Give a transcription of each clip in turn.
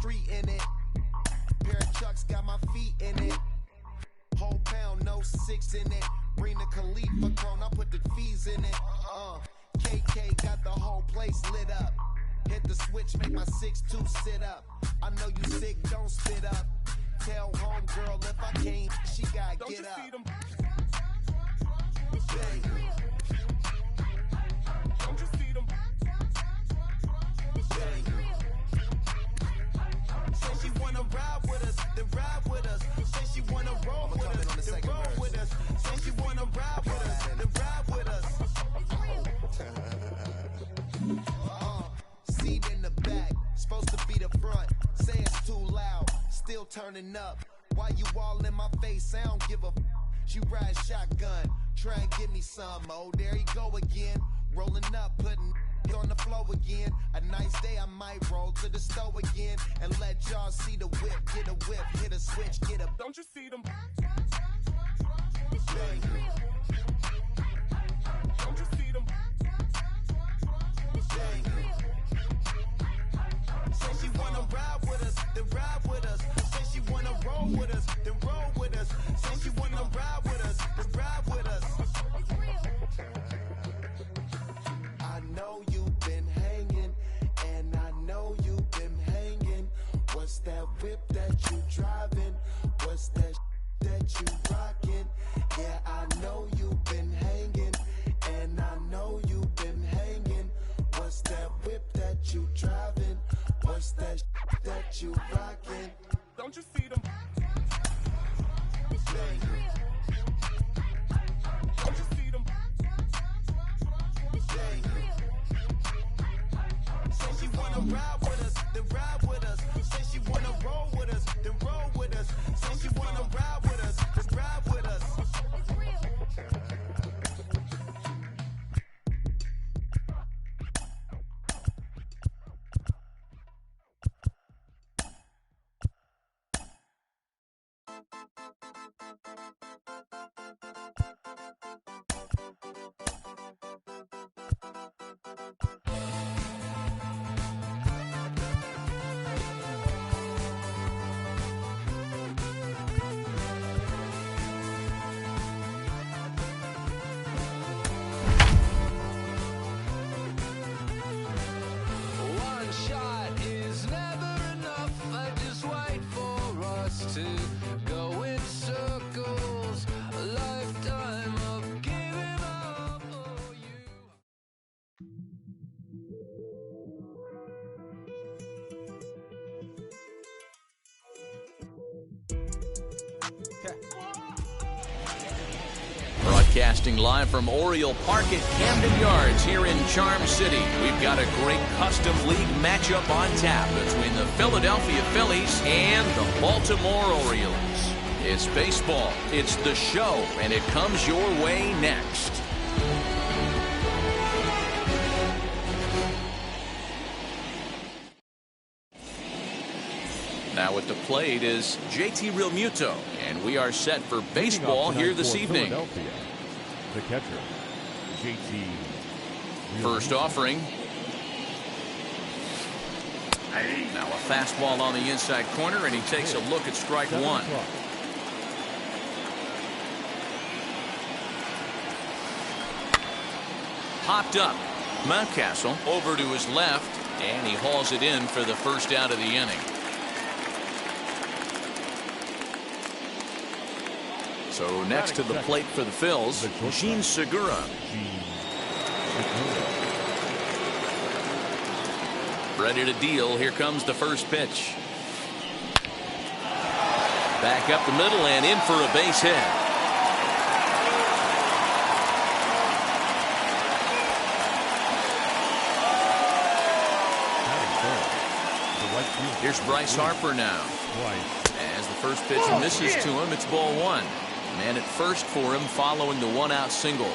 street in it. Pair of Chucks got my feet in it. Whole pound, no 6 in it. Bring the Khalifa cone, I put the fees in it. KK got the whole place lit up. Hit the switch, make my 6'2" sit up. I know you sick, don't spit up. Tell homegirl if I can't, she gotta get up. Bang. Don't you see them? Bang. Say she wanna ride with us, then ride with us. Say she wanna roll with us, then roll with us. Say she wanna ride with us, then ride with us. Seat in the back, supposed to be the front. Say it's too loud, still turning up. Why you all in my face? I don't give a f. She ride shotgun, try and give me some. Oh, there you go again. Rolling up, putting it on the floor again. A nice day, I might roll to the store again and let y'all see the whip. Get a whip, hit a switch, get a. Don't you see them? Bang. Don't you see them? Bang. Say she wanna ride with us, then ride with us. Say she wanna roll with us, then roll with us. Say she wanna ride with us, then ride with us. I know you've been hanging, and I know you've been hanging. What's that whip that you driving? What's that that you rocking? Yeah, I know you've been hanging, and I know you've been hanging. What's that whip that you driving? What's that that you rocking? Don't you see them? Bang. Don't you see them? Bang. Say she wanna ride with us, then ride with us. Say she wanna roll with us, then roll with us. Say she wanna ride with us, then ride with us. Broadcasting live from Oriole Park at Camden Yards here in Charm City. We've got a great custom league matchup on tap between the Philadelphia Phillies and the Baltimore Orioles. It's baseball, it's the show, and it comes your way next. Now at the plate is JT Realmuto, and we are set for baseball here this evening. The catcher, JT. First offering. Now a fastball on the inside corner, and he takes a look at strike one. Popped up. Mountcastle over to his left, and he hauls it in for the first out of the inning. So next to the plate for the Phils, Jean Segura. Ready to deal. Here comes the first pitch. Back up the middle and in for a base hit. Here's Bryce Harper now. As the first pitch misses to him, it's ball one. Man at first for him following the one-out single.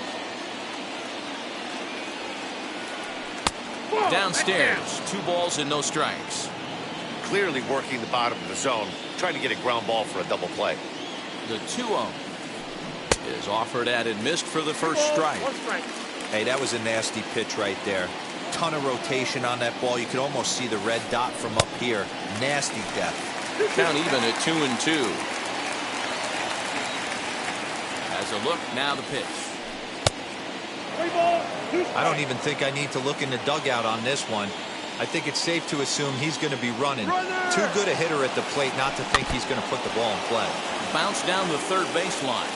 Downstairs, 2 balls and no strikes. Clearly working the bottom of the zone, trying to get a ground ball for a double play. The 2-0 is offered at and missed for the first strike. Hey, that was a nasty pitch right there. ton of rotation on that ball. You could almost see the red dot from up here. Nasty depth. Count even at 2-2. As a look, now the pitch. I don't even think I need to look in the dugout on this one. I think it's safe to assume he's going to be running. Too good a hitter at the plate not to think he's going to put the ball in play. Bounce down the third baseline.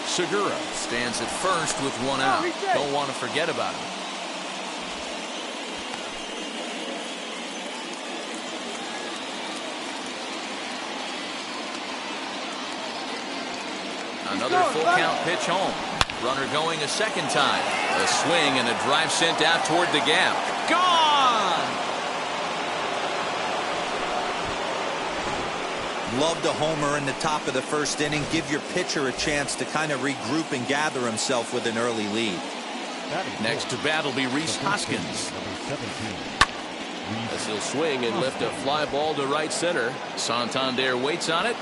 Segura stands at first with one out. Don't want to forget about him. Another full count pitch home. Runner going a second time. A swing and a drive sent out toward the gap. Gone! Loved a homer in the top of the first inning. Give your pitcher a chance to kind of regroup and gather himself with an early lead. Next to bat will be Rhys Hoskins. As he'll swing and lift a fly ball to right center. Santander waits on it,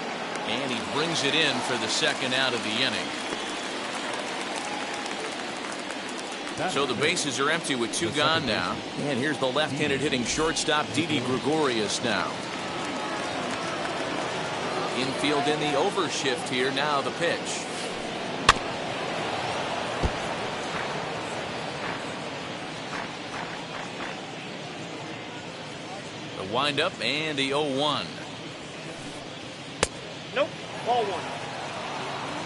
and he brings it in for the second out of the inning. So the bases are empty with two gone now. And here's the left-handed hitting shortstop, Didi Gregorius now. Infield in the overshift here. Now the pitch. The windup and the 0-1. Nope, ball one.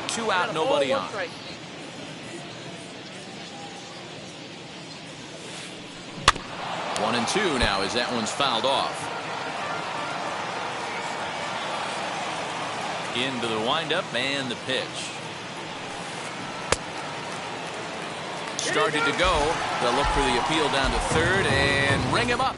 2 out, nobody on. Strike. 1-2 now as that one's fouled off. Into the windup and the pitch. Started to go. They'll look for the appeal down to third and ring him up.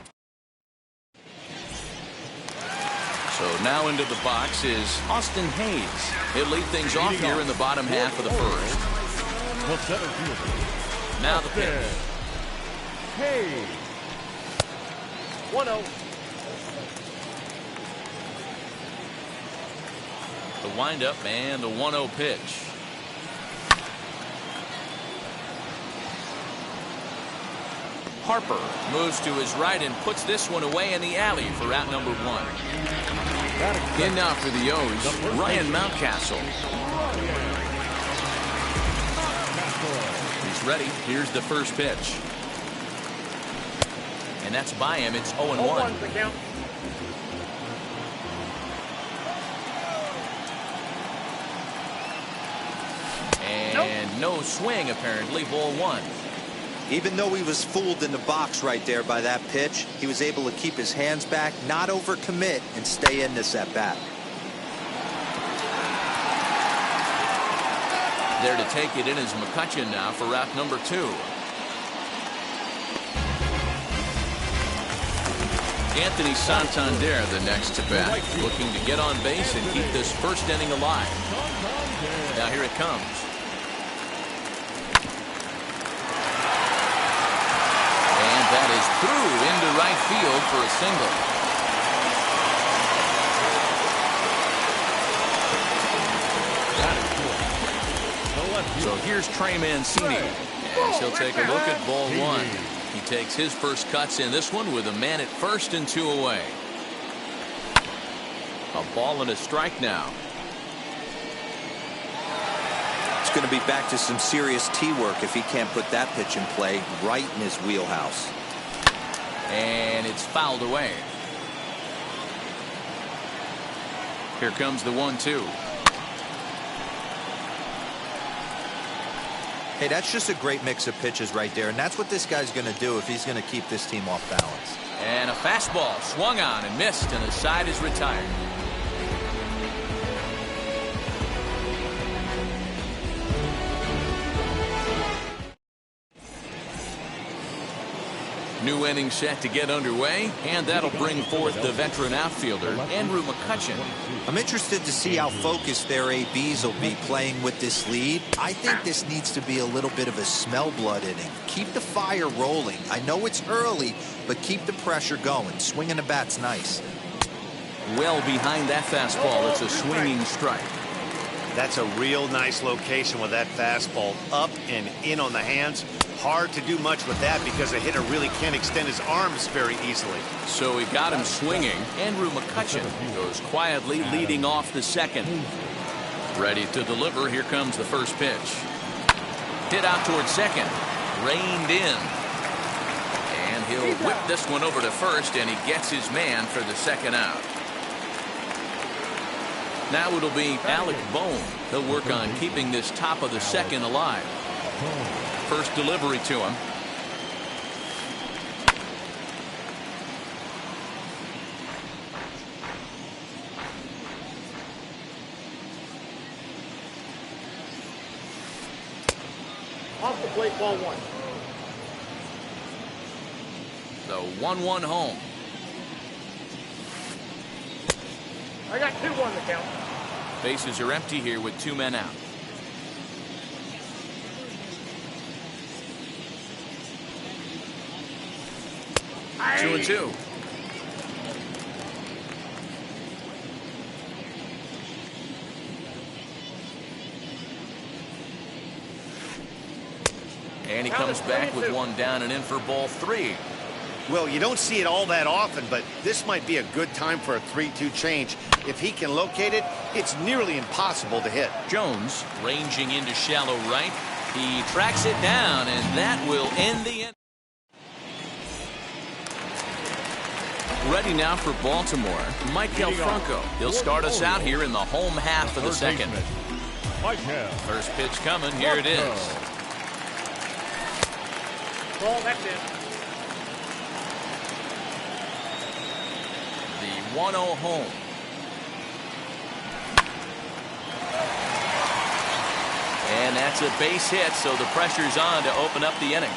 So now into the box is Austin Hayes. He'll lead things off here in the bottom half of the first. Now the pitch. Hey. 1-0. The windup and the 1-0 pitch. Harper moves to his right and puts this one away in the alley for out number 1. In now for the O's, Ryan Mountcastle. He's ready. Here's the first pitch. And that's by him. It's 0-1. 0-1 the count. And no swing, apparently. Ball 1. Even though he was fooled in the box right there by that pitch, he was able to keep his hands back, not overcommit, and stay in this at bat. There to take it in is McCutchen now for route number 2. Anthony Santander the next to bat, looking to get on base and keep this first inning alive. Now here it comes. And that is through into right field for a single. So here's Trey Mancini as he'll take a look at ball 1. He takes his first cuts in this one with a man at first and 2 away. A ball and a strike now. It's going to be back to some serious tee work if he can't put that pitch in play right in his wheelhouse. And it's fouled away. Here comes the 1-2. Hey, that's just a great mix of pitches right there, and that's what this guy's going to do if he's going to keep this team off balance. And a fastball swung on and missed, and the side is retired. New inning set to get underway, and that'll bring forth the veteran outfielder, Andrew McCutchen. I'm interested to see how focused their ABs will be playing with this lead. I think this needs to be a little bit of a smell blood inning. Keep the fire rolling. I know it's early, but keep the pressure going. Swinging the bat's nice. Well behind that fastball, it's a swinging strike. That's a real nice location with that fastball up and in on the hands. Hard to do much with that because a hitter really can't extend his arms very easily. So he got him swinging. Andrew McCutcheon goes quietly leading off the second. Ready to deliver. Here comes the first pitch. Hit out towards second. Reined in. And he'll whip this one over to first, and he gets his man for the second out. Now it'll be Alec Bohm. He'll work on keeping this top of the second alive. First delivery to him. Off the plate, ball one. The 1-1 home. I got 2-1 the count. Bases are empty here with 2 men out. Hey. 2-2. And he comes back with 1 down and in for ball 3. Well, you don't see it all that often, but this might be a good time for a 3-2 change. If he can locate it, it's nearly impossible to hit. Jones ranging into shallow right. He tracks it down, and that will end the inning. Ready now for Baltimore, Michael Franco. He'll start us out here in the home half of the second. First pitch coming. Here it is. Ball, that's it. The 1-0 home. And that's a base hit, so the pressure's on to open up the inning.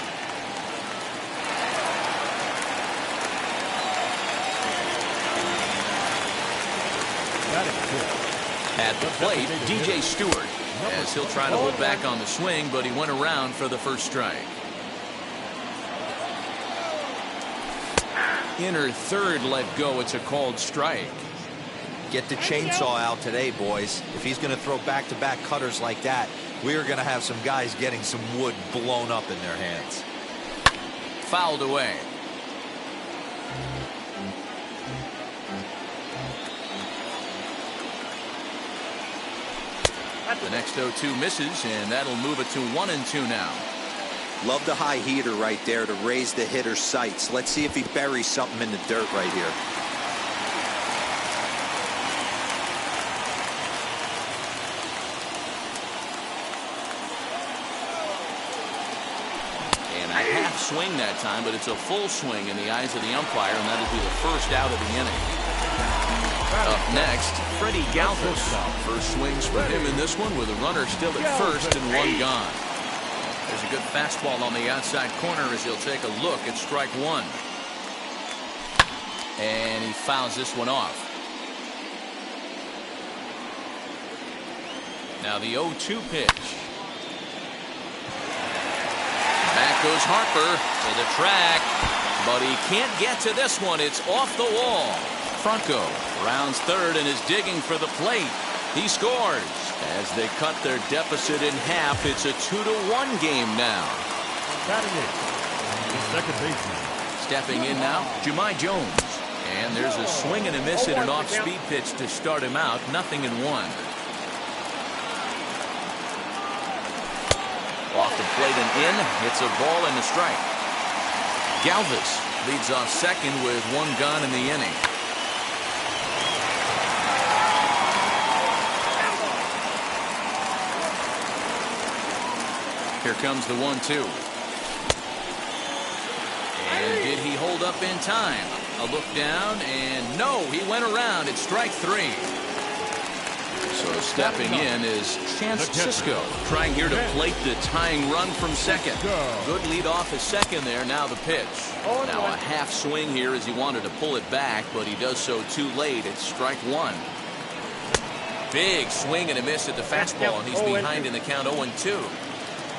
At the plate, DJ Stewart, as he'll try to hold back on the swing, but he went around for the first strike. Inner third let go. It's a called strike. Get the chainsaw out today, boys. If he's going to throw back-to-back cutters like that, we are going to have some guys getting some wood blown up in their hands. Fouled away. The next 0-2 misses, and that'll move it to 1-2 now. Love the high heater right there to raise the hitter's sights. Let's see if he buries something in the dirt right here. And a half swing that time, but it's a full swing in the eyes of the umpire, and that'll be the first out of the inning. Up next, Freddie Galvis. First swings for him in this one with a runner still at first and 1 gone. There's a good fastball on the outside corner as he'll take a look at strike 1. And he fouls this one off. Now the 0-2 pitch. Back goes Harper to the track, but he can't get to this one. It's off the wall. Franco rounds third and is digging for the plate. He scores. As they cut their deficit in half, it's a 2-1 game now. Second baseman. Stepping in now, Jahmai Jones. And there's a swing and a miss at an off-speed pitch to start him out. 0-1. Off the plate and in. It's a ball and a strike. Galvis leads off second with 1 gone in the inning. Here comes the 1-2. And did he hold up in time? A look down, and no, he went around. It's strike 3. So stepping in is Chance Sisco, trying here to plate the tying run from second. Good lead off his second there. Now the pitch. Now a half swing here as he wanted to pull it back, but he does so too late. It's strike 1. Big swing and a miss at the fastball, and he's behind in the count 0-2.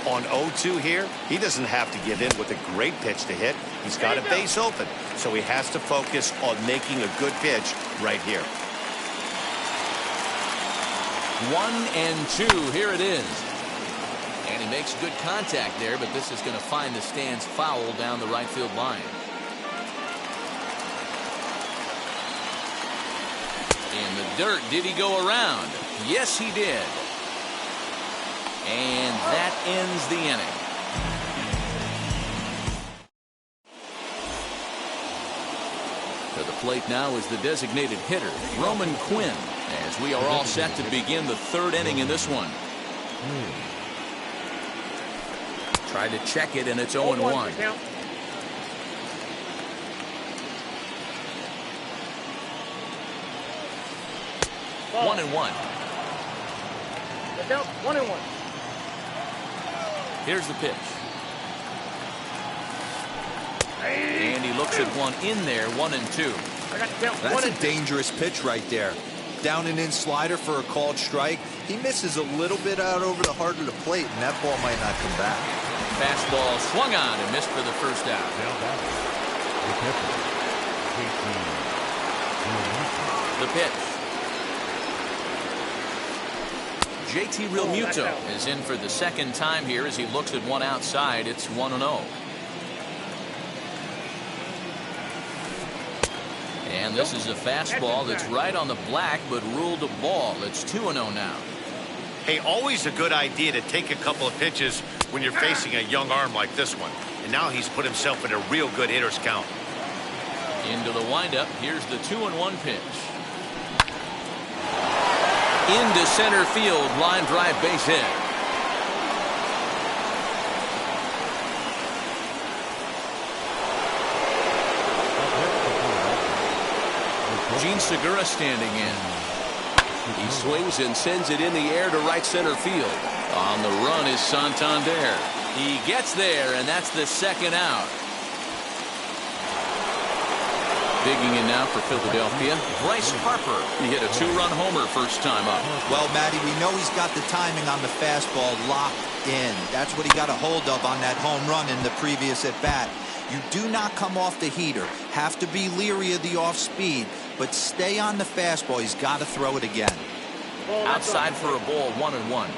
On 0-2 here, he doesn't have to give in with a great pitch to hit. He's got a base open, so he has to focus on making a good pitch right here. 1-2. Here it is. And he makes good contact there, but this is going to find the stands foul down the right field line. In the dirt, did he go around? Yes, he did. And that ends the inning. To the plate now is the designated hitter, Roman Quinn, as we are all set to begin the third inning in this one. Try to check it, and it's 0-1. 1-1. The count, 1-1. Here's the pitch. And he looks at one in there, 1-2. I got the count, That's 1-2. a dangerous pitch right there. Down and in slider for a called strike. He misses a little bit out over the heart of the plate, and that ball might not come back. Fastball swung on and missed for the first out. The pitch. JT Realmuto is in for the second time here as he looks at one outside. It's 1-0. And this is a fastball that's right on the black, but ruled a ball. It's 2-0 now. Hey, always a good idea to take a couple of pitches when you're facing a young arm like this one. And now he's put himself in a real good hitter's count. Into the windup. Here's the 2-1 pitch. Into center field. Line drive, base hit. Gene Segura standing in. He swings and sends it in the air to right center field. On the run is Santander. He gets there, and that's the second out. Digging in now for Philadelphia, Bryce Harper. He hit a two-run homer first time up. Well, Matty, we know he's got the timing on the fastball locked in. That's what he got a hold of on that home run in the previous at-bat. You do not come off the heater. Have to be leery of the off-speed, but stay on the fastball. He's got to throw it again. Outside for a ball, 1-1.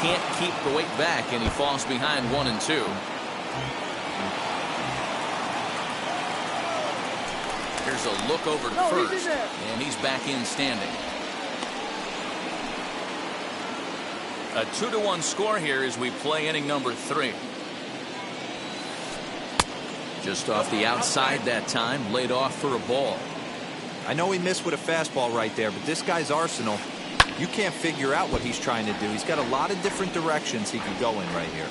Can't keep the weight back, and he falls behind 1-2. Here's a look over to first, and he's back in standing. A 2-1 score here as we play inning number 3. Just off the outside that time, laid off for a ball. I know he missed with a fastball right there, but this guy's arsenal, you can't figure out what he's trying to do. He's got a lot of different directions he could go in right here.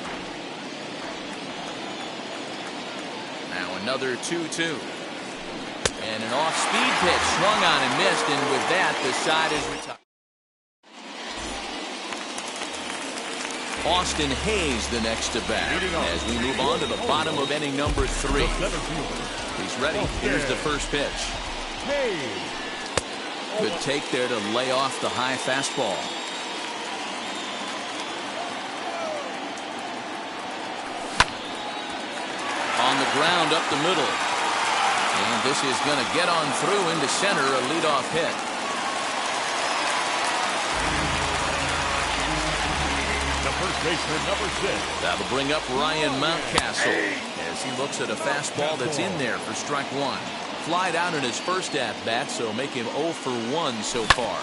Now another 2-2. And an off-speed pitch swung on and missed, and with that, the side is retired. Austin Hayes the next to bat as we move on to the bottom of inning number 3. He's ready. Here's the first pitch. Good take there to lay off the high fastball. On the ground up the middle. And this is going to get on through into center, a leadoff hit. First baseman, number 6. That'll bring up Ryan Mountcastle as he looks at a fastball that's in there for strike 1. Flied out in his first at-bat, so make him 0 for 1 so far.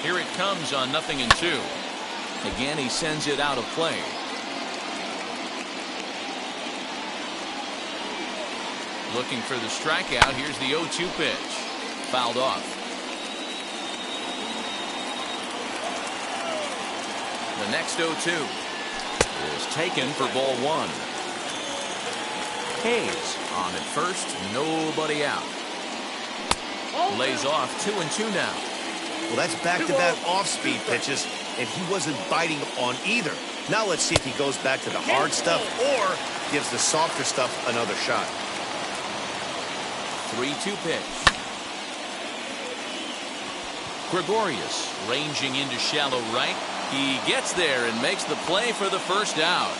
Here it comes on 0-2. Again, he sends it out of play. Looking for the strikeout. Here's the 0-2 pitch. Fouled off. The next 0-2 is taken for ball 1. Hayes on at first. Nobody out. Lays off 2-2 now. Well, that's back-to-back off-speed pitches, and he wasn't biting on either. Now let's see if he goes back to the hard stuff or gives the softer stuff another shot. 3-2 pitch. Gregorius ranging into shallow right. He gets there and makes the play for the first out.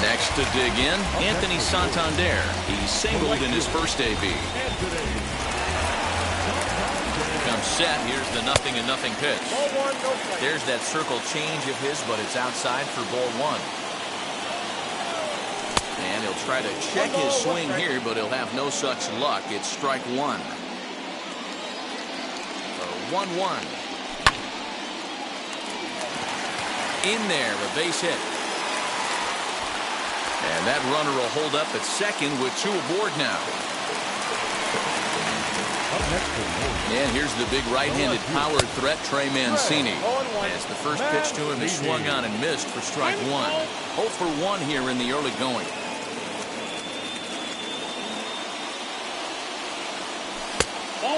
Next to dig in, Anthony Santander. He singled in his first AB. Comes set. Here's the 0-0 pitch. Ball 1, no strike. There's that circle change of his, but it's outside for ball 1. And he'll try to check his swing here, but he'll have no such luck. It's strike 1. 1-1. In there, a base hit. And that runner will hold up at second with 2 aboard now. And here's the big right-handed power threat, Trey Mancini. As the first pitch to him is swung on and missed for strike 1. 0 for 1 here in the early going.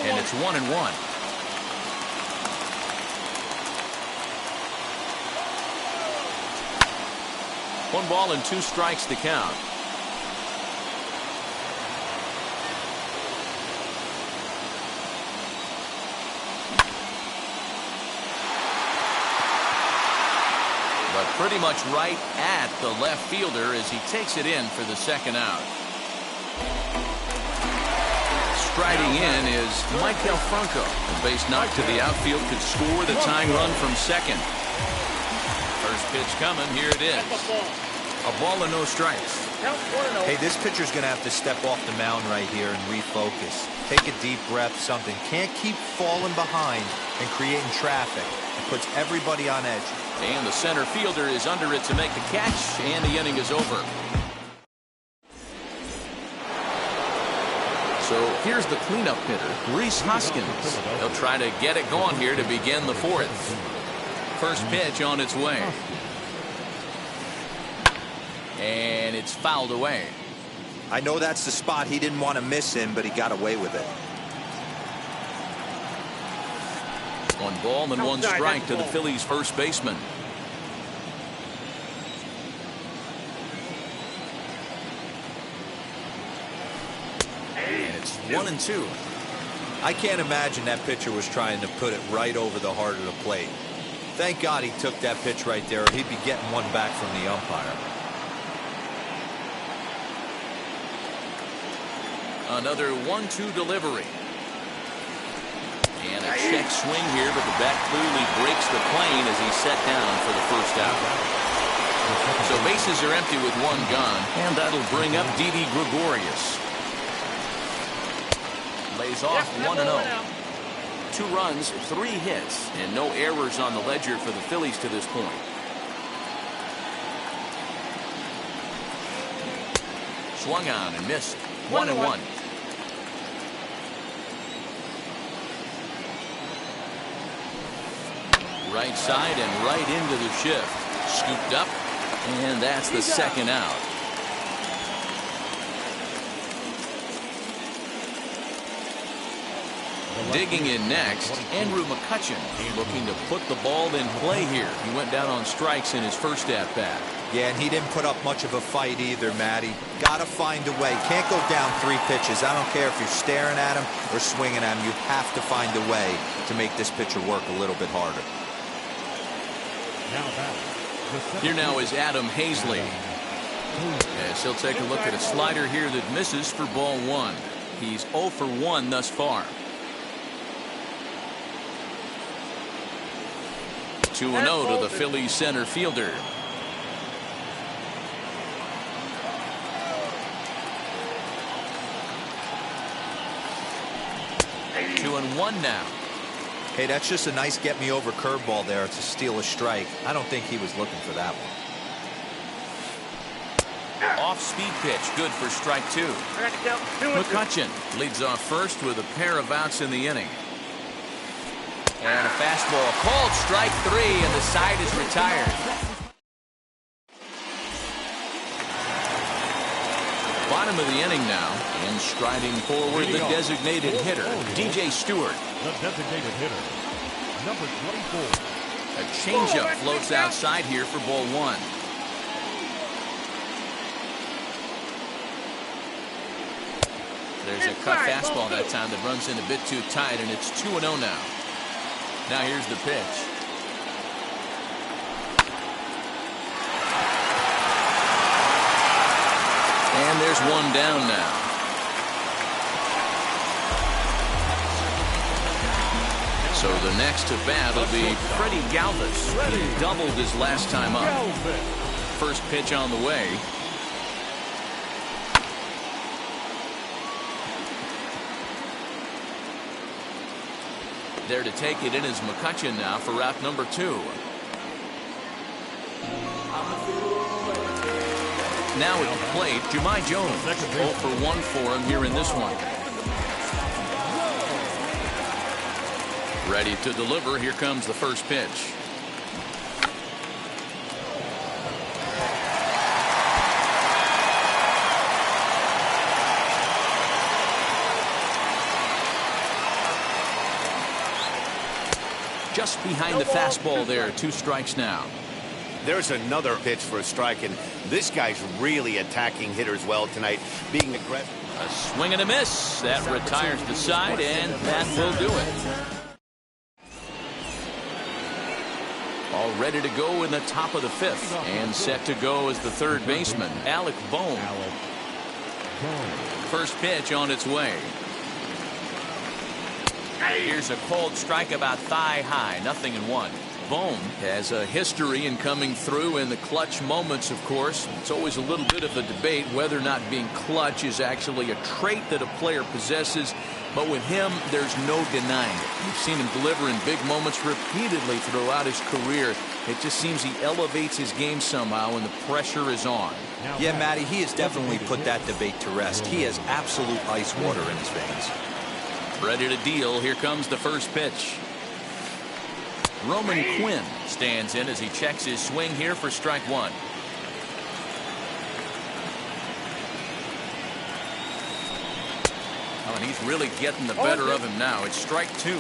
And it's 1-1. One ball and 2 strikes to count. But pretty much right at the left fielder as he takes it in for the second out. Striding in is Michael Franco. A base knock to the outfield could score the tying run from second. First pitch coming. Here it is. A ball and no strikes. Hey, this pitcher's going to have to step off the mound right here and refocus. Take a deep breath, something. Can't keep falling behind and creating traffic. It puts everybody on edge. And the center fielder is under it to make the catch, and the inning is over. So here's the cleanup hitter, Rhys Hoskins. He'll try to get it going here to begin the 4th. First pitch on its way. And it's fouled away. I know that's the spot he didn't want to miss in, but he got away with it. 1 ball and 1 strike to the Phillies' first baseman. And it's 1-2. I can't imagine that pitcher was trying to put it right over the heart of the plate. Thank God he took that pitch right there, or he'd be getting one back from the umpire. Another 1-2 delivery. And a check swing here, but the bat clearly breaks the plane as he's set down for the first out. So bases are empty with 1 gone, and that'll bring up Didi Gregorius. Lays off 1-0. 2 runs, 3 hits, and no errors on the ledger for the Phillies to this point. Swung on and missed. 1-1. Right side and right into the shift. Scooped up, and that's the second out. Digging in next, Andrew McCutchen, looking to put the ball in play here. He went down on strikes in his first at-bat. Yeah, and he didn't put up much of a fight either, Matty. Got to find a way. Can't go down 3 pitches. I don't care if you're staring at him or swinging at him. You have to find a way to make this pitcher work a little bit harder. Here now is Adam Hazley. As he'll take a look at a slider here that misses for ball 1. He's 0 for 1 thus far. 2-0 to the Phillies center fielder. Two and 1 now. Hey, that's just a nice get-me-over curveball there to steal a strike. I don't think he was looking for that one. Off-speed pitch, good for strike 2. McCutchen leads off first with a pair of outs in the inning. And a fastball called strike 3, and the side is retired. Bottom of the inning now, and striding forward the designated hitter, DJ Stewart. The designated hitter, number 24. A changeup floats outside here for ball 1. There's a cut fastball that time that runs in a bit too tight, and it's 2-0 now. Now here's the pitch. And there's one down now. So the next to bat will be Freddie Galvis. He doubled his last time up. First pitch on the way. There to take it in is McCutcheon now for route number 2. Now at the plate, Jahmai Jones. 0 for 1 for him here in this one. Ready to deliver. Here comes the first pitch. Just behind the fastball there. 2 strikes now. There's another pitch for a strike, and this guy's really attacking hitters well tonight, being aggressive. A swing and a miss. That retires the side, and that will do it. All ready to go in the top of the 5th, and set to go as the third baseman, Alec Bohm. First pitch on its way. Here's a cold strike about thigh high, 0-1. Bohm has a history in coming through in the clutch moments, of course. It's always a little bit of a debate whether or not being clutch is actually a trait that a player possesses. But with him, there's no denying it. You've seen him deliver in big moments repeatedly throughout his career. It just seems he elevates his game somehow when the pressure is on. Yeah, Matty, he has definitely put that debate to rest. He has absolute ice water in his veins. Ready to deal. Here comes the first pitch. Roman Quinn stands in as he checks his swing here for strike 1. Oh, and he's really getting the better of him now. It's strike 2.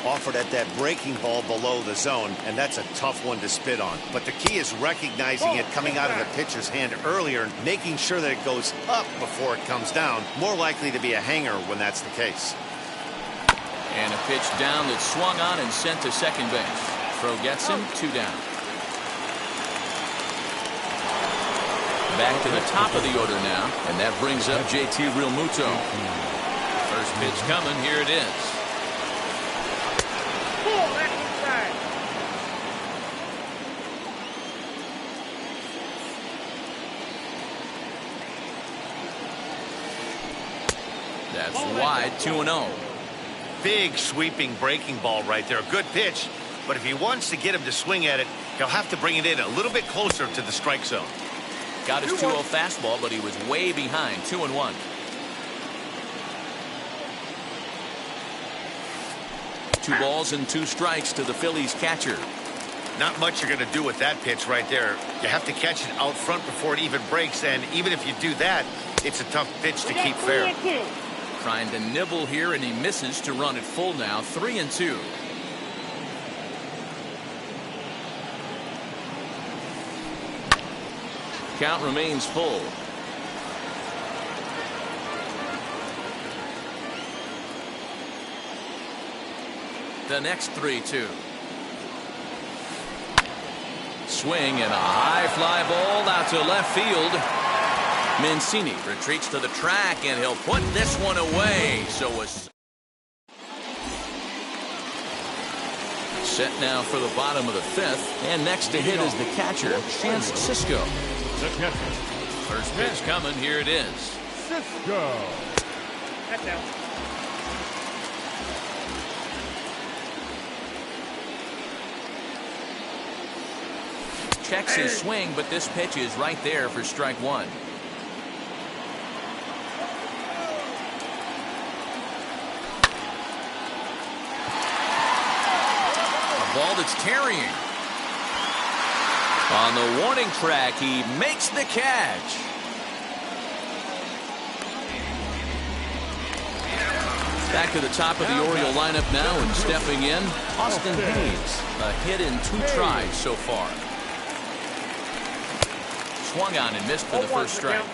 Offered at that breaking ball below the zone, and that's a tough one to spit on. But the key is recognizing it coming out of the pitcher's hand earlier and making sure that it goes up before it comes down. More likely to be a hanger when that's the case. And a pitch down that's swung on and sent to second base. Throw gets him, 2 down. Back to the top of the order now, and that brings up JT Realmuto. First pitch coming, here it is. That's wide, 2-0. Big sweeping breaking ball right there. A good pitch, but if he wants to get him to swing at it, he'll have to bring it in a little bit closer to the strike zone. Got his 2-0 fastball, but he was way behind. 2-1. Two balls and 2 strikes to the Phillies catcher. Not much you're going to do with that pitch right there. You have to catch it out front before it even breaks, and even if you do that, it's a tough pitch to keep fair. Trying to nibble here, and he misses to run it full now. 3-2. Count remains full. The next 3-2. Swing and a high fly ball out to left field. Mancini retreats to the track, and he'll put this one away. So set now for the bottom of the 5th, and next to hit is the catcher, Chance Sisco. First pitch coming, here it is. Sisco. That's out. Checks his swing, but this pitch is right there for strike 1. Ball that's carrying. On the warning track, he makes the catch. Back to the top of the Oriole lineup now, and stepping in, Austin Hayes. A hit in 2 tries so far. Swung on and missed for the first strike.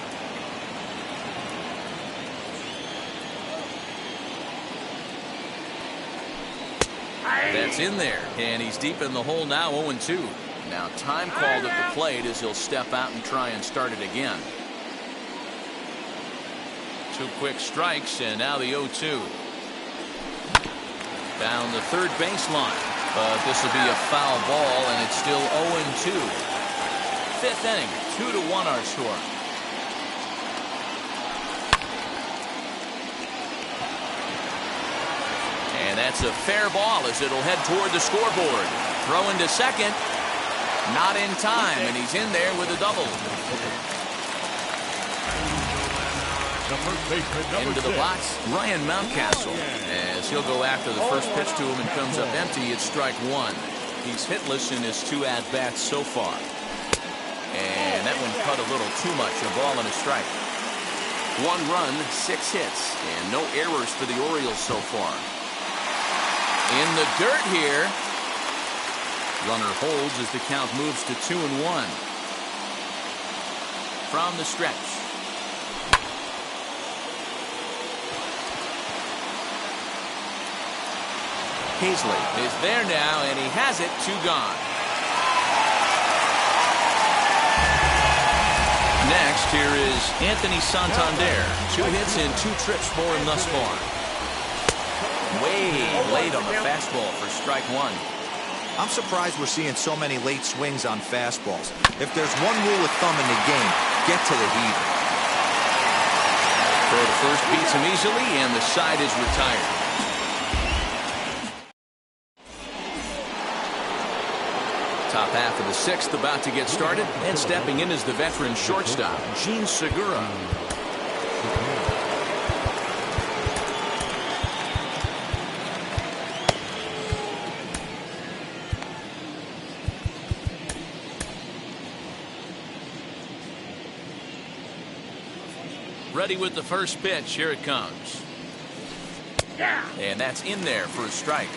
That's in there, and he's deep in the hole now, 0-2. Now time called at the plate as he'll step out and try and start it again. 2 quick strikes, and now the 0-2. Down the third baseline. But this will be a foul ball, and it's still 0-2. 5th inning, 2-1 our score. And that's a fair ball as it'll head toward the scoreboard. Throw into second. Not in time, and he's in there with a double. Into the box, Ryan Mountcastle, as he'll go after the first pitch to him and comes up empty. It's strike 1. He's hitless in his 2 at-bats so far. And that one cut a little too much, a ball and a strike. 1 run, 6 hits, and no errors for the Orioles so far. In the dirt here. Runner holds as the count moves to 2-1. From the stretch. Hazley is there now, and he has it. 2 gone. Next, here is Anthony Santander. 2 hits and 2 trips for him thus far. Way late on the fastball for strike 1. I'm surprised we're seeing so many late swings on fastballs. If there's one rule of thumb in the game, get to the heat. Throw to first beats him easily, and the side is retired. Top half of the 6th about to get started, and stepping in is the veteran shortstop, Gene Segura. Ready with the first pitch. Here it comes. And that's in there for a strike.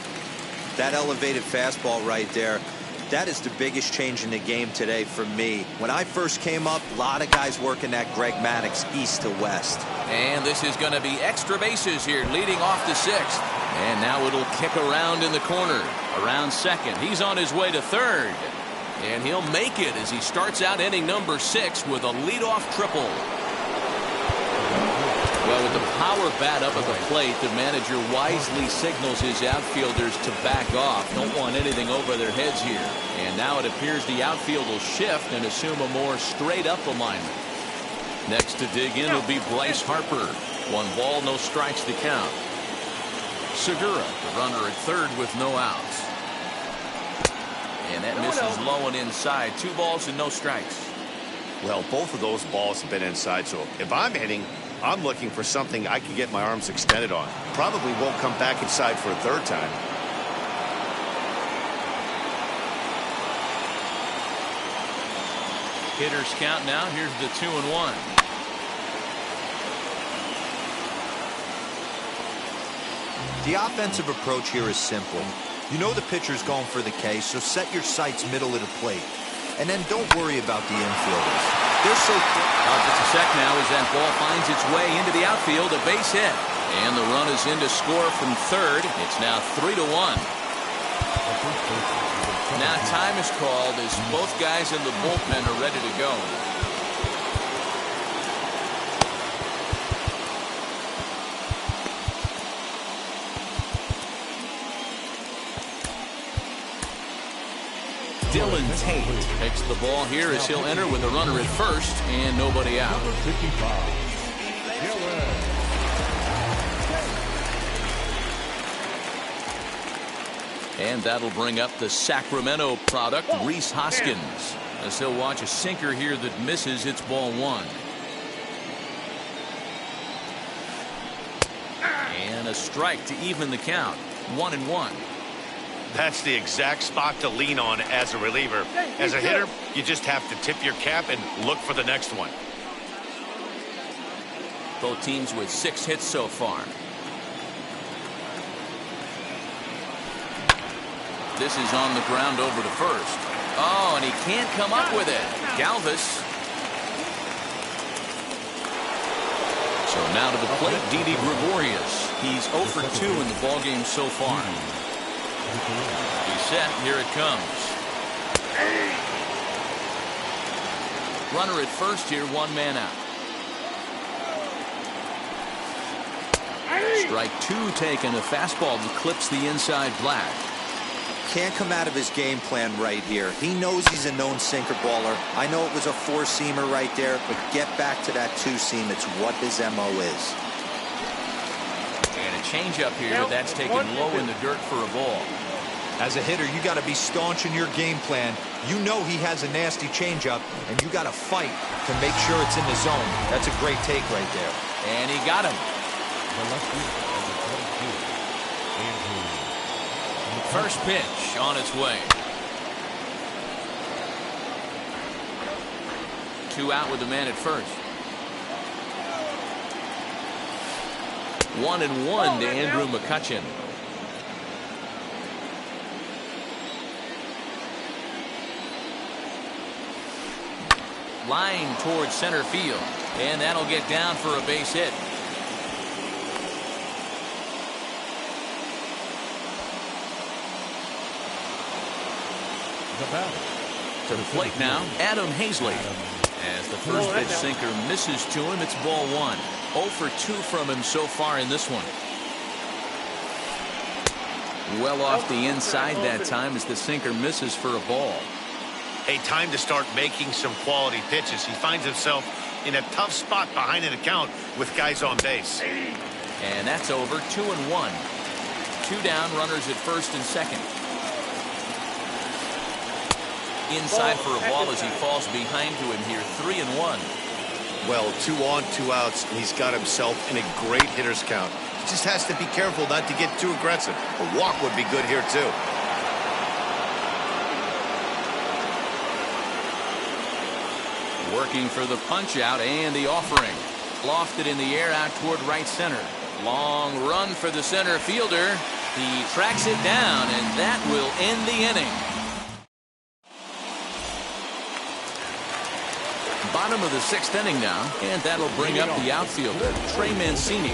That elevated fastball right there, that is the biggest change in the game today for me. When I first came up, a lot of guys working that Greg Maddux east to west. And this is going to be extra bases here, leading off the 6th. And now it'll kick around in the corner. Around second. He's on his way to third. And he'll make it as he starts out inning number 6 with a leadoff triple. Well, with the power bat up at the plate, the manager wisely signals his outfielders to back off. Don't want anything over their heads here. And now it appears the outfield will shift and assume a more straight-up alignment. Next to dig in will be Bryce Harper. 1 ball, no strikes to count. Segura, the runner at third with no outs. And that misses low and inside. 2 balls and no strikes. Well, both of those balls have been inside, so if I'm hitting, I'm looking for something I can get my arms extended on. Probably won't come back inside for a 3rd time. Hitters count now. Here's the 2-1. The offensive approach here is simple. You know the pitcher's going for the K, so set your sights middle of the plate. And then don't worry about the infielders. They're so just a sec now as that ball finds its way into the outfield, a base hit. And the run is in to score from third. It's now 3-1. Now time is called as both guys in the bullpen are ready to go. Dylan Tate takes the ball here as he'll enter with a runner at first and nobody out. Number 55, And that'll bring up the Sacramento product, Rhys Hoskins, as he'll watch a sinker here that misses. It's ball 1. And a strike to even the count. 1-1. That's the exact spot to lean on as a reliever. As a hitter, you just have to tip your cap and look for the next one. Both teams with 6 hits so far. This is on the ground over to first. Oh, and he can't come up with it. Galvis. So now to the plate, Didi Gregorius. He's 0 for 2 in the ballgame so far. He's set. Here it comes. Runner at first here, 1 man out. Strike two taken. A fastball that clips the inside black. Can't come out of his game plan right here. He knows he's a known sinker baller. I know it was a four-seamer right there, but get back to that two-seam. It's what his MO is. And a changeup here, but that's taken low in the dirt for a ball. As a hitter, you got to be staunch in your game plan. You know he has a nasty changeup, and you got to fight to make sure it's in the zone. That's a great take right there. And he got him. First pitch on its way. 2 out with the man at first. 1-1 to Andrew McCutchen. Line towards center field, and that'll get down for a base hit. To the plate now, Adam Hazley. As the first pitch sinker misses to him, it's ball one. 0 for 2 from him so far in this one. Well off the inside that time as the sinker misses for a ball. Hey, time to start making some quality pitches. He finds himself in a tough spot behind an account with guys on base. And that's over. 2-1. 2 down, runners at first and second. Inside for a ball as he falls behind to him here. 3-1. Well, 2 on, 2 outs, and he's got himself in a great hitter's count. He just has to be careful not to get too aggressive. A walk would be good here, too. Working for the punch out and the offering. Lofted in the air out toward right center. Long run for the center fielder. He tracks it down, and that will end the inning. Bottom of the 6th inning now, and that'll bring up the outfielder, Trey Mancini.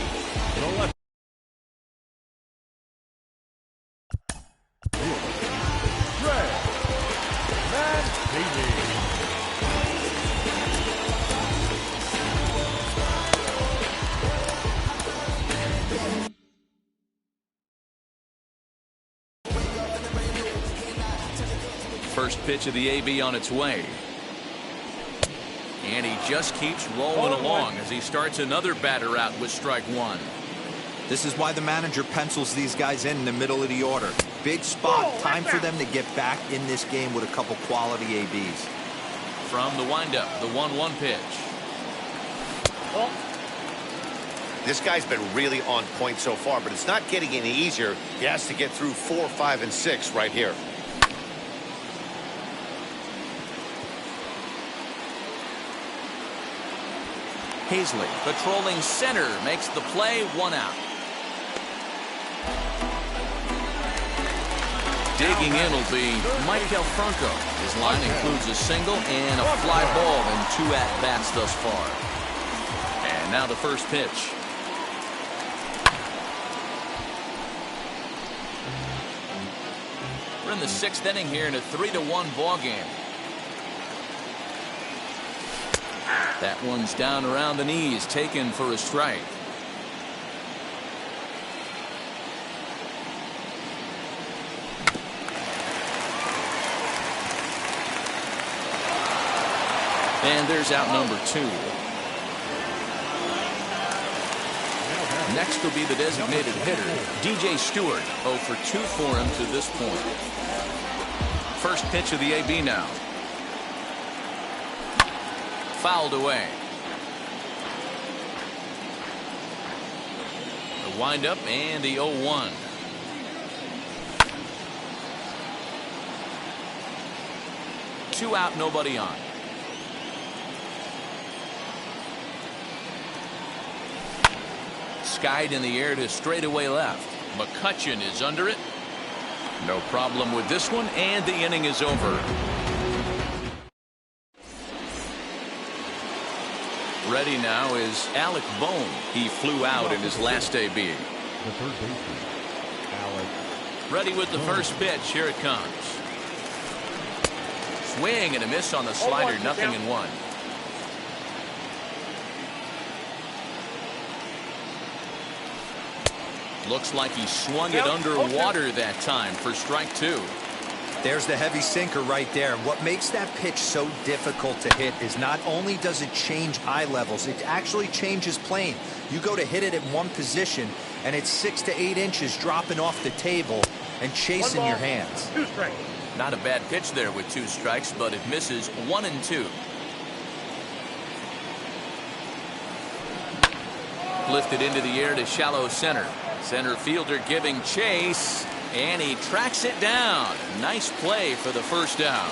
First pitch of the AB on its way. And he just keeps rolling along as he starts another batter out with strike one. This is why the manager pencils these guys in the middle of the order. Big spot. Time for them to get back in this game with a couple quality ABs. From the windup, the 1-1 pitch. This guy's been really on point so far, but it's not getting any easier. He has to get through 4, 5, and 6 right here. Hazley patrolling center makes the play. 1 out. Digging in will be Michael Franco. His line includes a single and a fly ball in 2 at-bats thus far. And now the first pitch. We're in the 6th inning here in a 3-1 ball game. That one's down around the knees, taken for a strike. And there's out number 2. Next will be the designated hitter, DJ Stewart. 0 for 2 for him to this point. First pitch of the AB now. Fouled away. The windup and the 0-1. Two out, nobody on. Skied in the air to straightaway left. McCutchen is under it. No problem with this one, and the inning is over. Ready now is Alec Bohm. He flew out in his last AB. The third baseman, Alec. Ready with the first pitch. Here it comes. Swing and a miss on the slider. 0-1. Looks like he swung it underwater that time for strike 2. There's the heavy sinker right there. What makes that pitch so difficult to hit is not only does it change eye levels, it actually changes plane. You go to hit it at one position, and it's 6 to 8 inches dropping off the table and chasing your hands. 2 strikes. Not a bad pitch there with 2 strikes, but it misses 1 and 2. Lifted into the air to shallow center. Center fielder giving chase, and he tracks it down. Nice play for the first down.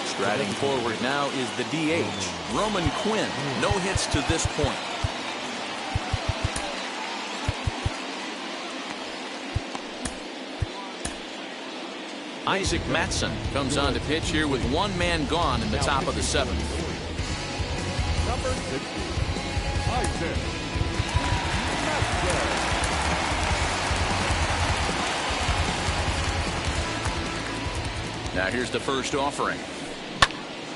Striding forward now is the DH, Roman Quinn. No hits to this point. Isaac Matson comes on to pitch here with 1 man gone in the top of the 7th. Number 60, Isaac Matson. Now here's the first offering.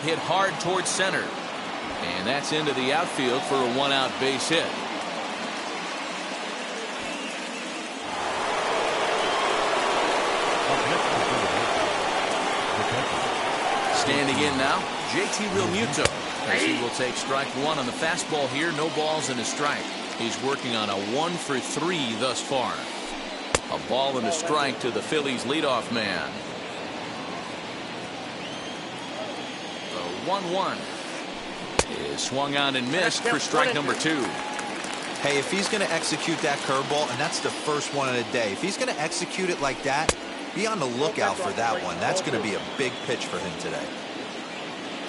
Hit hard towards center. And that's into the outfield for a 1-out base hit. Standing in now, JT Realmuto, as he will take strike 1 on the fastball here. No balls and a strike. He's working on a 1 for 3 thus far. A ball and a strike to the Phillies leadoff man. The 1-1 is swung on and missed for strike number 2. Hey, if he's going to execute that curveball, and that's the first one of the day, if he's going to execute it like that, be on the lookout for that one. That's going to be a big pitch for him today.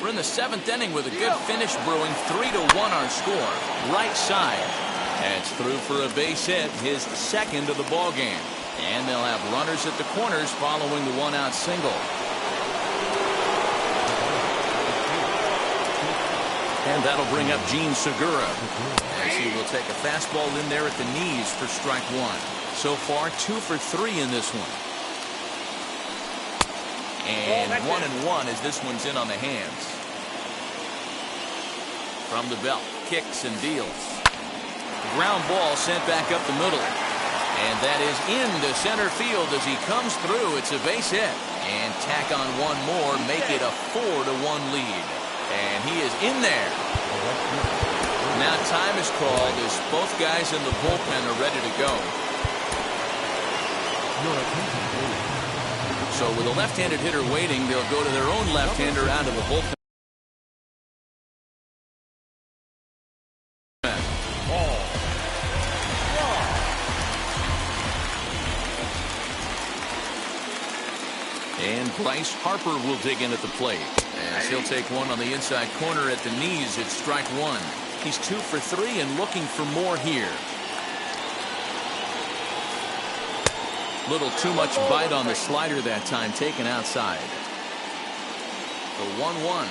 We're in the 7th inning with a good finish brewing. 3-1 our score. Right side. That's through for a base hit, his second of the ball game. And they'll have runners at the corners following the 1-out single. And that'll bring up Gene Segura, as he will take a fastball in there at the knees for strike 1. So far 2 for 3 in this one. And 1-1 as this one's in on the hands. From the belt, kicks and deals. Ground ball sent back up the middle. And that is into center field as he comes through. It's a base hit. And tack on one more, make it a 4-1 lead. And he is in there. Now time is called as both guys in the bullpen are ready to go. So with a left-handed hitter waiting, they'll go to their own left-hander out of the bullpen. And Bryce Harper will dig in at the plate, as he'll take one on the inside corner at the knees. It's strike 1. He's 2 for 3 and looking for more here. Little too much bite on the slider that time, taken outside. The 1-1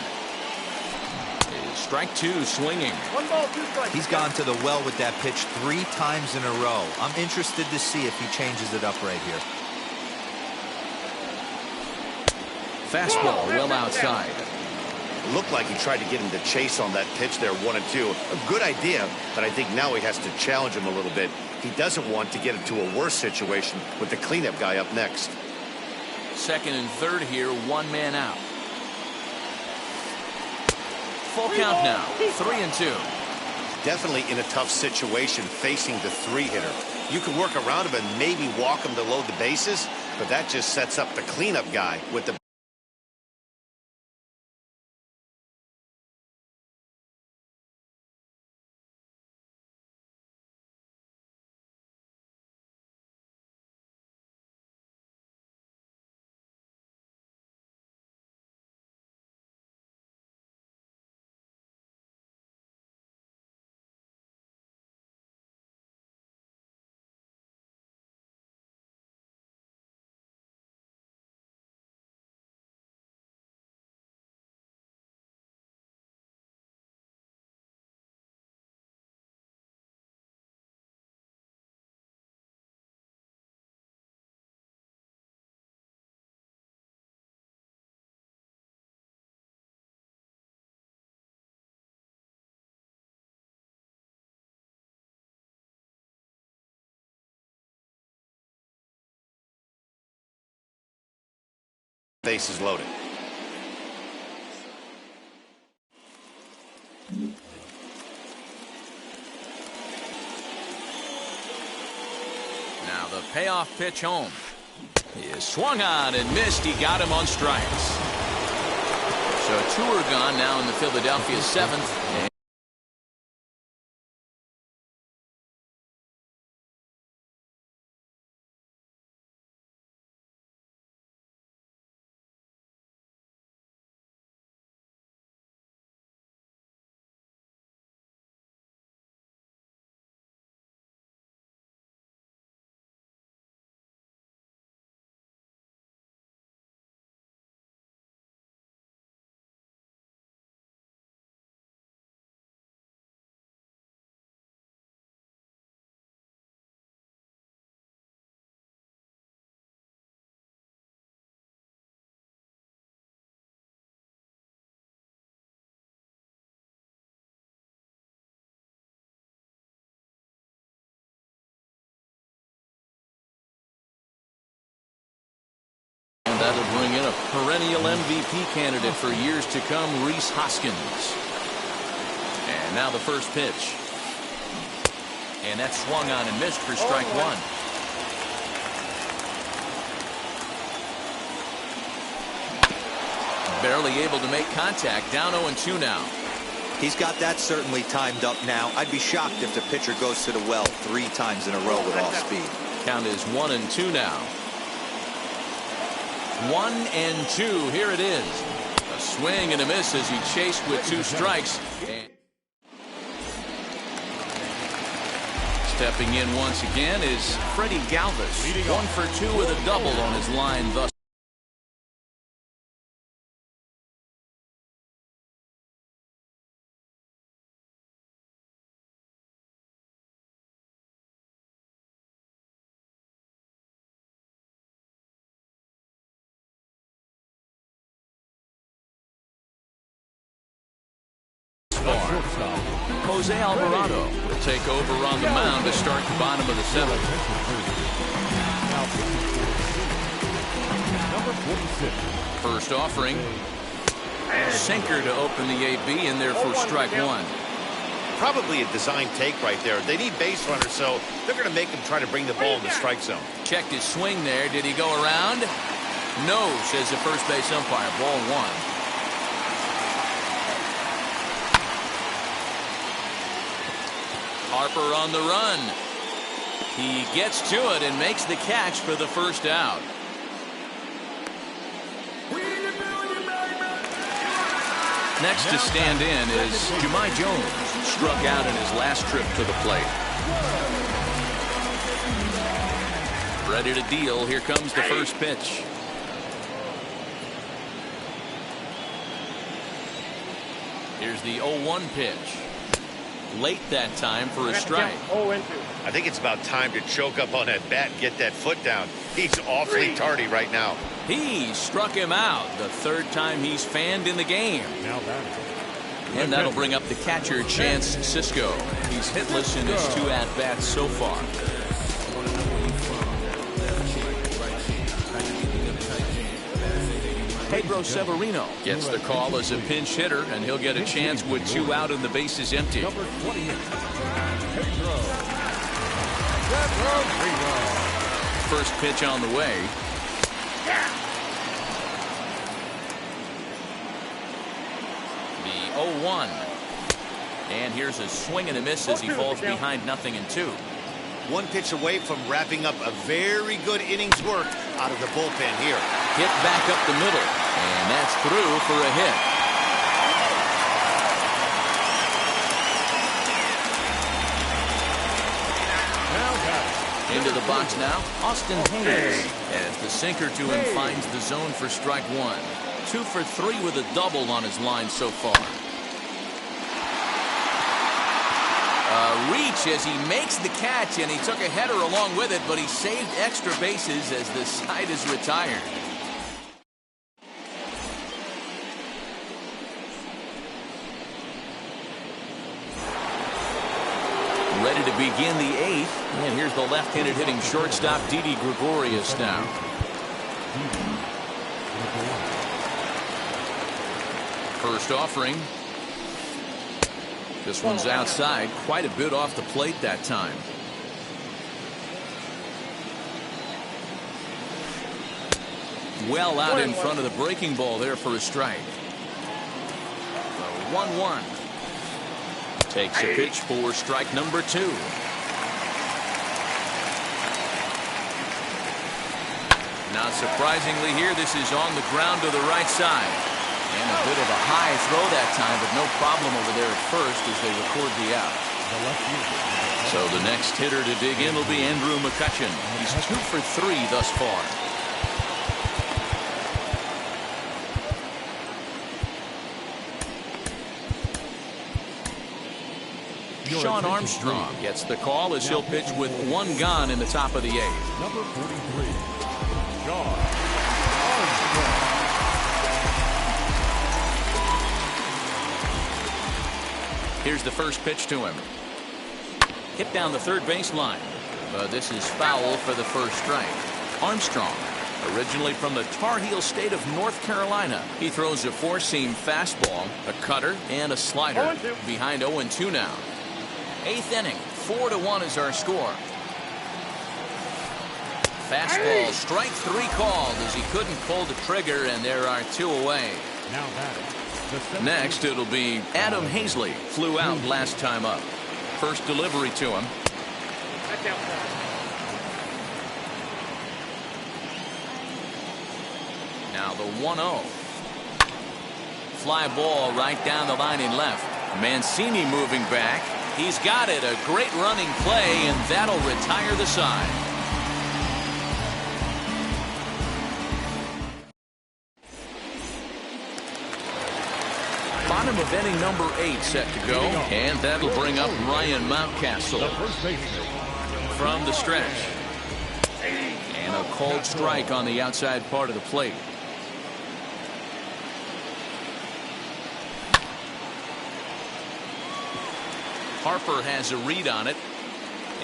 is strike 2, swinging. 1 ball, 2 strikes. He's gone to the well with that pitch 3 times in a row. I'm interested to see if he changes it up right here. Fastball well outside. It looked like he tried to get him to chase on that pitch there, 1-2. A good idea, but I think now he has to challenge him a little bit. He doesn't want to get into a worse situation with the cleanup guy up next. 2nd and 3rd here, 1 man out. Full count now, 3-2. Definitely in a tough situation facing the 3-hitter. You can work around him and maybe walk him to load the bases, but that just sets up the cleanup guy with the Bases loaded. Now the payoff pitch home. He is swung on and missed. He got him on strikes. So 2 are gone now in the Philadelphia 7th. That'll bring in a perennial MVP candidate for years to come, Rhys Hoskins. And now the first pitch. And that's swung on and missed for strike 1. Barely able to make contact. Down 0-2 now. He's got that certainly timed up now. I'd be shocked if the pitcher goes to the well 3 times in a row with off speed. Count is 1-2 now. 1-2. Here it is. A swing and a miss as he chased with 2 strikes. And stepping in once again is Freddie Galvis. 1 for 2 with a double on his line thus. Jose Alvarado will take over on the mound to start the bottom of the 7th. First offering. Sinker to open the AB in there for strike 1. Probably a design take right there. They need base runners, so they're going to make him try to bring the ball in the strike zone. Checked his swing there. Did he go around? No, says the first base umpire. Ball 1. Harper on the run. He gets to it and makes the catch for the first out. Next to stand in is Jahmai Jones. Struck out in his last trip to the plate. Ready to deal. Here comes the first pitch. Here's the 0-1 pitch. Late that time for a strike. I think it's about time to choke up on that bat and get that foot down. He's awfully tardy right now. He struck him out the 3rd time he's fanned in the game. And that'll bring up the catcher, Chance Sisco. He's hitless in his 2 at-bats so far. Pedro Severino gets the call as a pinch hitter, and he'll get a chance with 2 out and the bases empty. First pitch on the way. The 0-1. And here's a swing and a miss as he falls behind 0-2. 1 pitch away from wrapping up a very good innings work out of the bullpen here. Hit back up the middle, and that's through for a hit. Into the box now, Austin Hayes, as the sinker to him finds the zone for strike 1. 2 for 3 with a double on his line so far. Reach as he makes the catch, and he took a header along with it, but he saved extra bases as the side is retired. Ready to begin the 8th, and here's the left-handed hitting shortstop Didi Gregorius now. First offering. This one's outside, quite a bit off the plate that time. Well out in front of the breaking ball there for a strike. The 1-1. Takes a pitch for strike number 2. Not surprisingly here, this is on the ground to the right side. And a bit of a high throw that time, but no problem over there at first as they record the out. So the next hitter to dig in will be Andrew McCutchen. He's 2 for 3 thus far. Sean Armstrong gets the call as he'll pitch with 1 gone in the top of the 8th. Number 43, Sean Armstrong. Here's the first pitch to him. Hit down the third baseline. But this is foul for the first strike. Armstrong, originally from the Tar Heel state of North Carolina. He throws a 4-seam fastball, a cutter, and a slider. Behind 0-2 now. 8th inning, 4-1 is our score. Fastball, strike 3 called as he couldn't pull the trigger, and there are 2 away. Now Next, it'll be Adam Hazley. Flew out last time up. First delivery to him. Now the 1-0. Fly ball right down the line in left. Mancini moving back. He's got it. A great running play, and that'll retire the side. Bottom of inning number 8 set to go, and that'll bring up Ryan Mountcastle from the stretch. And a cold strike on the outside part of the plate. Harper has a read on it,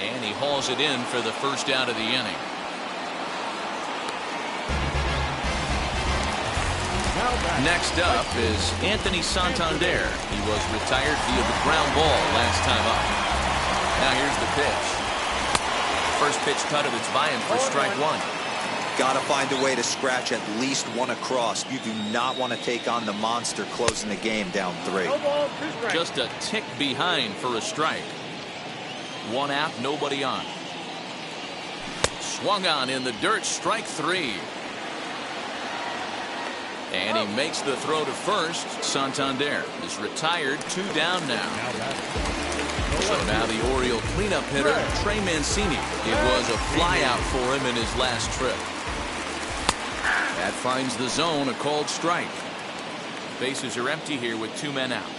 and he hauls it in for the first out of the inning. Next up is Anthony Santander. He was retired via the ground ball last time up. Now here's the pitch. First pitch cut of it's by him for strike 1. Got to find a way to scratch at least 1 across. You do not want to take on the monster closing the game down 3. Just a tick behind for a strike. 1 out, nobody on. Swung on in the dirt, strike 3. And he makes the throw to first. Santander is retired, 2 down now. So now the Oriole cleanup hitter, Trey Mancini. It was a fly out for him in his last trip. That finds the zone, a called strike. Bases are empty here with 2 men out.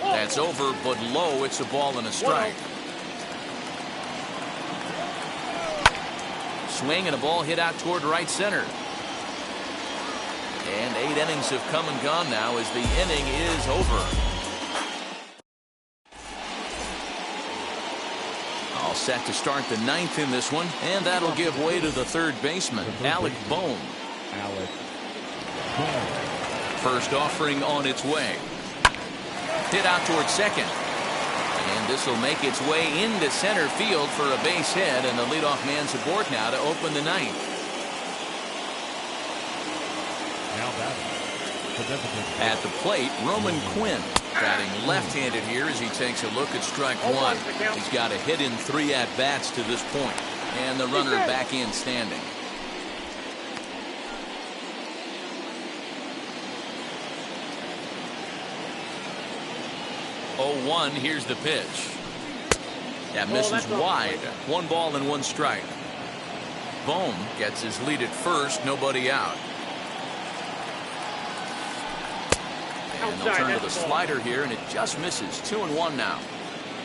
That's over, but low. It's a ball and a strike. Swing and a ball hit out toward right center. And 8 innings have come and gone now as the inning is over. All set to start the 9th in this one, and that'll give way to the third baseman, Alec Bohm. First offering on its way. Hit out toward second. And this will make its way into center field for a base hit, and the leadoff man's aboard now to open the 9th. At the plate, Roman Quinn, batting left-handed here as he takes a look at strike 1. He's got a hit in 3 at-bats to this point, and the runner back in standing. Oh, 1, here's the pitch. That misses wide. 1 ball and 1 strike. Bohm gets his lead at first, nobody out. And they'll turn to the slider here, and it just misses. 2-1 now.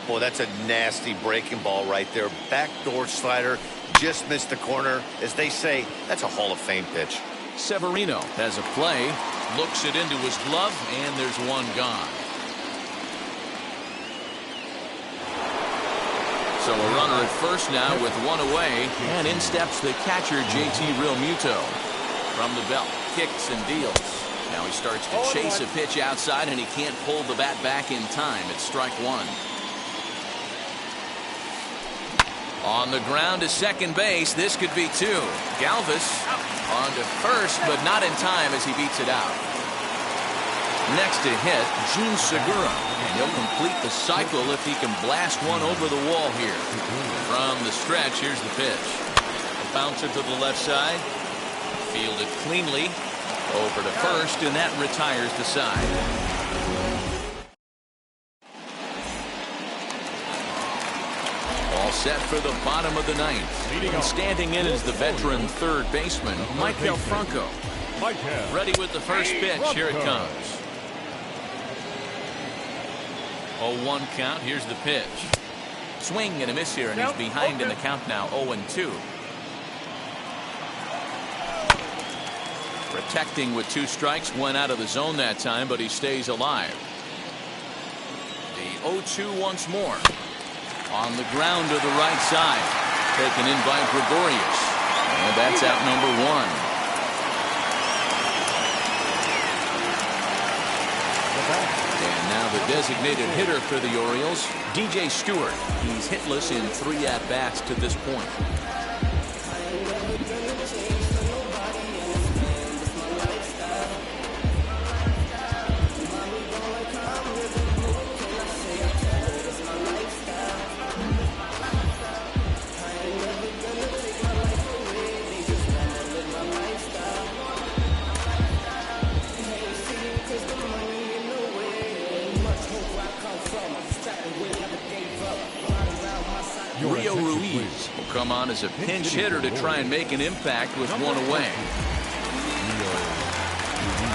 Boy, that's a nasty breaking ball right there. Backdoor slider, just missed the corner. As they say, that's a Hall of Fame pitch. Severino has a play, looks it into his glove, and there's 1 gone. So a runner at first now with 1 away, and in steps the catcher, JT Realmuto. From the belt, kicks and deals. Now he starts to chase a pitch outside, and he can't pull the bat back in time. It's strike one. On the ground to second base. This could be two. Galvis on to first, but not in time as he beats it out. Next to hit, Gene Segura. And he'll complete the cycle if he can blast one over the wall here. From the stretch, here's the pitch. A bouncer to the left side. Fielded cleanly. Over to first, and that retires the side. All set for the bottom of the ninth. And standing in is the veteran third baseman, Michael Franco. Ready with the first pitch. Here it comes. 0-1 count. Here's the pitch. Swing and a miss here, and he's behind in the count now. 0-2. Protecting with 2 strikes, one out of the zone that time, but he stays alive. The 0-2 once more. On the ground to the right side. Taken in by Gregorius. And that's out number 1. And now the designated hitter for the Orioles, DJ Stewart. He's hitless in 3 at-bats to this point. Rio Ruiz will come on as a pinch hitter to try and make an impact with 1 away.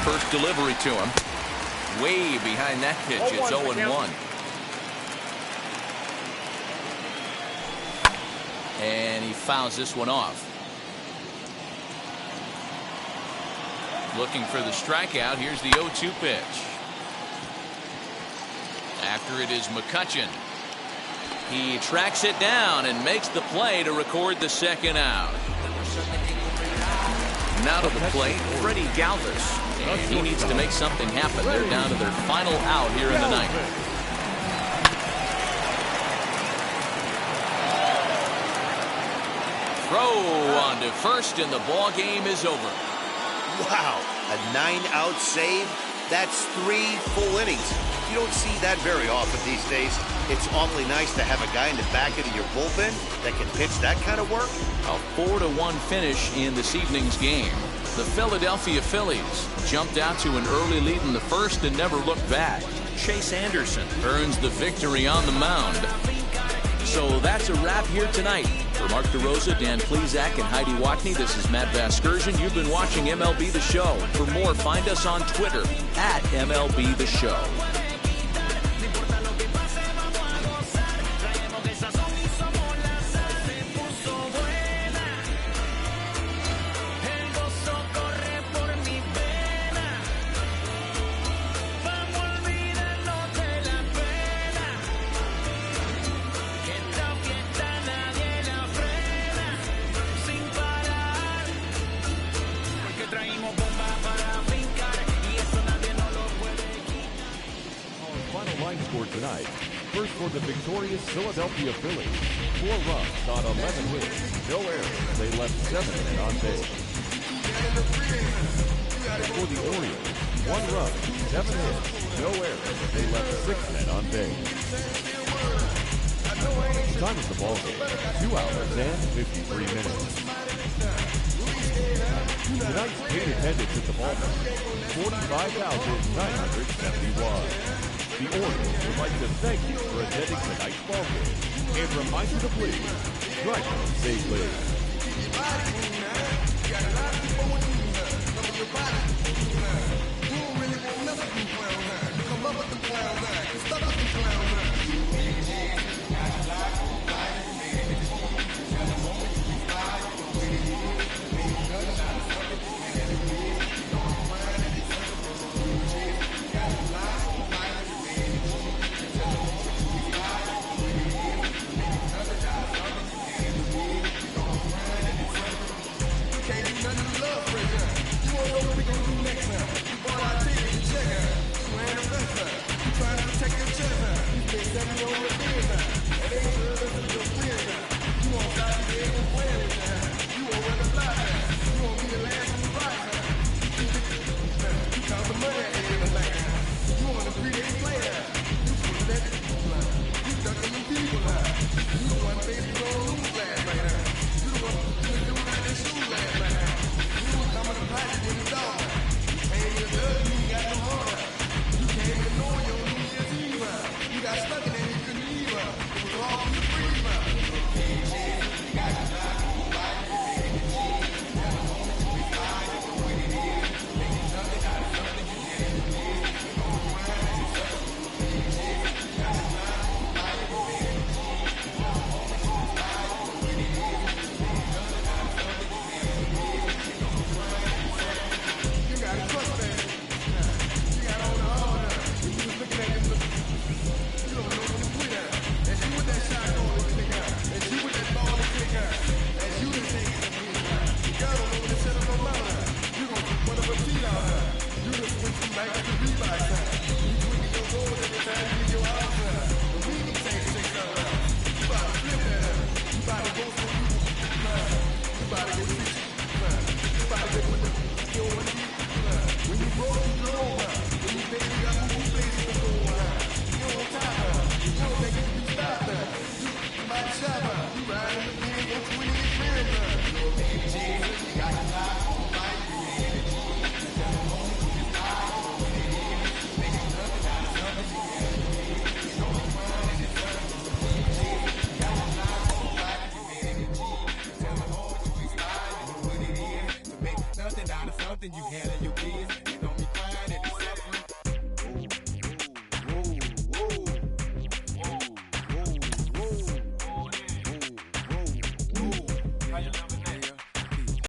First delivery to him. Way behind that pitch. It's 0-1. And he fouls this one off. Looking for the strikeout. Here's the 0-2 pitch. After it is McCutchen. He tracks it down and makes the play to record the second out. Now to the plate, Freddie Galvis. And he needs to make something happen. They're down to their final out here in the ninth. Throw on to first, and the ball game is over. Wow, a 9-out save? That's 3 full innings. You don't see that very often these days. It's awfully nice to have a guy in the back end of your bullpen that can pitch that kind of work. A 4-1 finish in this evening's game. The Philadelphia Phillies jumped out to an early lead in the first and never looked back. Chase Anderson earns the victory on the mound. So that's a wrap here tonight. For Mark DeRosa, Dan Plesac, and Heidi Watney, this is Matt Vasgersian. You've been watching MLB The Show. For more, find us on Twitter at MLB The Show. Tonight, first for the victorious Philadelphia Phillies, 4 runs on 11 hits, no errors. They left 7 men on base. For the Orioles, 1 run, 7 hits, no errors. They left 6 men on base. Time of the ball game, 2 hours and 53 minutes. Tonight's paid attendance at the ballpark, 45,971. The Orioles would like to thank you for attending tonight's ball game and remind you to please drive safely. Can't do nothing to love, Fred. You won't know what we gonna do next time. 7. You riding the pin, 20 clear. Jesus, you got to die.